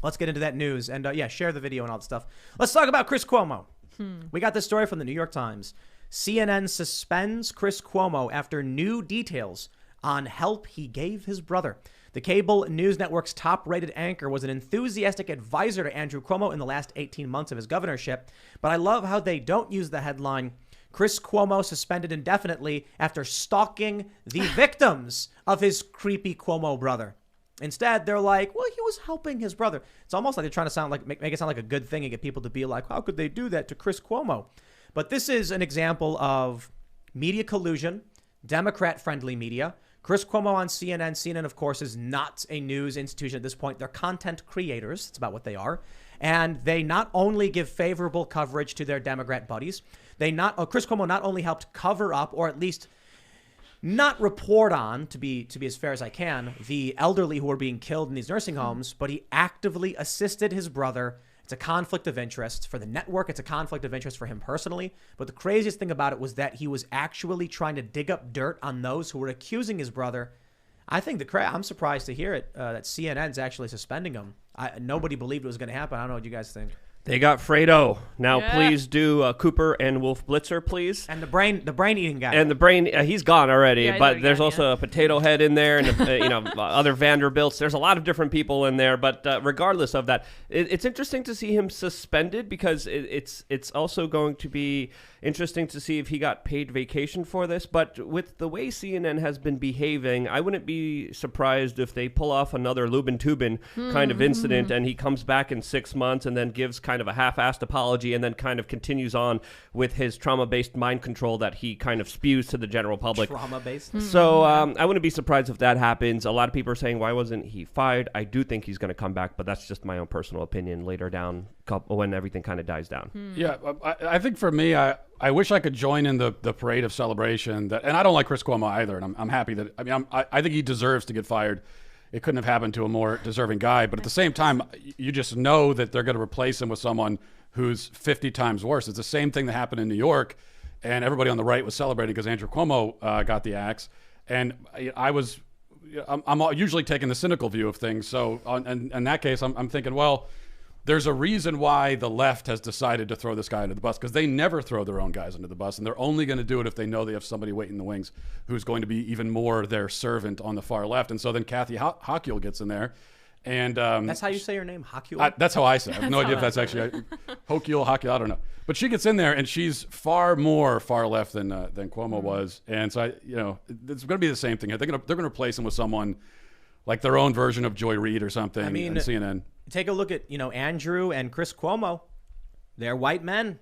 let's get into that news. And yeah, share the video and all that stuff. Let's talk about Chris Cuomo. We got this story from the New York Times. CNN suspends Chris Cuomo after new details on help he gave his brother. The cable news network's top-rated anchor was an enthusiastic advisor to Andrew Cuomo in the last 18 months of his governorship. But I love how they don't use the headline, Chris Cuomo suspended indefinitely after stalking the victims of his creepy Cuomo brother. Instead, they're like, well, he was helping his brother. It's almost like they're trying to sound like make it sound like a good thing and get people to be like, how could they do that to Chris Cuomo? But this is an example of media collusion, Democrat-friendly media. Chris Cuomo on CNN. CNN, of course, is not a news institution at this point. They're content creators. It's about what they are. And they not only give favorable coverage to their Democrat buddies, Chris Cuomo not only helped cover up, or at least not report on, to be as fair as I can, the elderly who are being killed in these nursing homes, but he actively assisted his brother. It's a conflict of interest for the network. It's a conflict of interest for him personally. But the craziest thing about it was that he was actually trying to dig up dirt on those who were accusing his brother. I think I'm surprised to hear it, that CNN's actually suspending him. Nobody believed it was going to happen. I don't know what you guys think. They got Fredo. Now, please do Cooper and Wolf Blitzer, please. And the brain eating guy. And the brain, he's gone already. Yeah, but there's also a Potato Head in there, and other Vanderbilts. There's a lot of different people in there. But regardless of that, it's interesting to see him suspended because it's also going to be interesting to see if he got paid vacation for this. But with the way CNN has been behaving, I wouldn't be surprised if they pull off another Lubin Tubin kind of incident, and he comes back in 6 months and then gives kind of a half-assed apology and then kind of continues on with his trauma-based mind control that he kind of spews to the general public. Trauma-based? So I wouldn't be surprised if that happens. A lot of people are saying, why wasn't he fired? I do think he's going to come back, but that's just my own personal opinion later down when everything kind of dies down. Yeah, I think for me, I wish I could join in the parade of celebration. And I don't like Chris Cuomo either, and I'm happy that, I think he deserves to get fired. It couldn't have happened to a more deserving guy. But at the same time, you just know that they're going to replace him with someone who's 50 times worse. It's the same thing that happened in New York, and everybody on the right was celebrating because Andrew Cuomo got the axe. And I'm usually taking the cynical view of things. So in that case, I'm thinking, well, there's a reason why the left has decided to throw this guy under the bus, because they never throw their own guys under the bus, and they're only going to do it if they know they have somebody waiting in the wings who's going to be even more their servant on the far left. And so then Kathy Hochul gets in there. And that's how you say your name, Hochul? That's how I say it. I have no idea if that's actually Hochul, I don't know. But she gets in there, and she's far left than Cuomo was. And so, it's going to be the same thing. They're going to replace him with someone like their own version of Joy Reid or something on CNN. Take a look at, Andrew and Chris Cuomo. They're white men.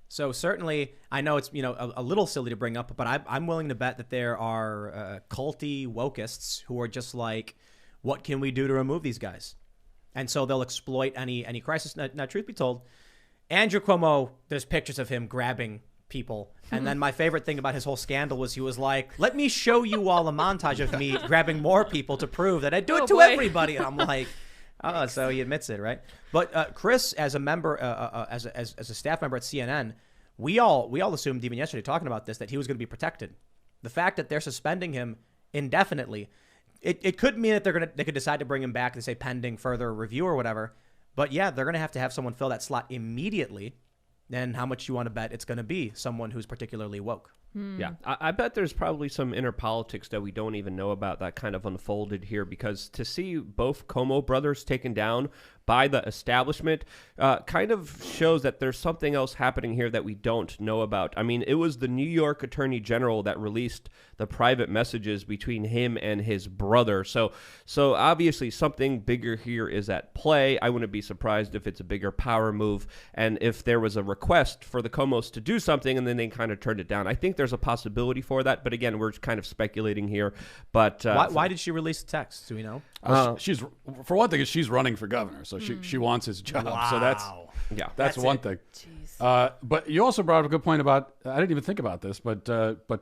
So certainly, I know it's, a little silly to bring up, but I'm willing to bet that there are culty wokists who are just like, what can we do to remove these guys? And so they'll exploit any crisis. Now, truth be told, Andrew Cuomo, there's pictures of him grabbing people. And then my favorite thing about his whole scandal was he was like, let me show you all a montage of me grabbing more people to prove that I do it to everybody. And I'm like, oh, so he admits it, right? But Chris, as a member, as a staff member at CNN, we all assumed even yesterday talking about this that he was going to be protected. The fact that they're suspending him indefinitely, it could mean that they could decide to bring him back. They say pending further review or whatever. But yeah, they're going to have someone fill that slot immediately. Then how much you want to bet it's going to be someone who's particularly woke. Yeah, I bet there's probably some inner politics that we don't even know about that kind of unfolded here, because to see both Cuomo brothers taken down by the establishment kind of shows that there's something else happening here that we don't know about. I mean, it was the New York Attorney General that released the private messages between him and his brother. So obviously something bigger here is at play. I wouldn't be surprised if it's a bigger power move, and if there was a request for the Cuomos to do something and then they kind of turned it down. I think there's a possibility for that, but again, we're kind of speculating here. But why did she release the text? Do we know? She's, for one thing, she's running for governor, so she wants his job. Wow. So that's one thing. But you also brought up a good point about, I didn't even think about this, but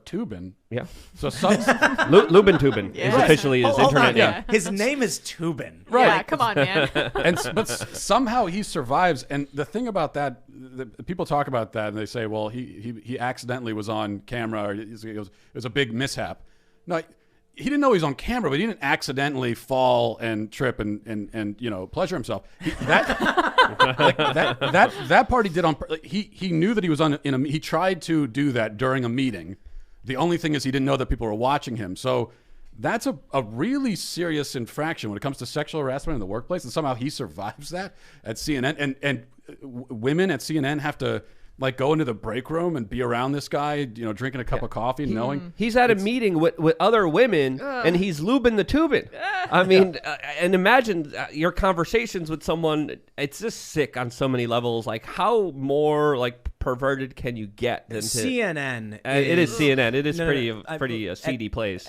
Tubin. Yeah. So Lubin Tubin is officially his internet name. Yeah. His name is Tubin. Right. Yeah, come on, man. But somehow he survives. And the thing about that, people talk about that and they say, well, he accidentally was on camera, or it was a big mishap. No, he didn't know he was on camera, but he didn't accidentally fall and trip and pleasure himself. That part he did on. He knew that he was he tried to do that during a meeting. The only thing is he didn't know that people were watching him. So that's a really serious infraction when it comes to sexual harassment in the workplace, and somehow he survives that at CNN. And women at CNN have to like go into the break room and be around this guy, drinking a cup of coffee, knowing he's at a meeting with other women and he's lubing the tubing. I mean, and imagine your conversations with someone. It's just sick on so many levels. Like, how more like perverted can you get than CNN? It is CNN. It is pretty seedy place.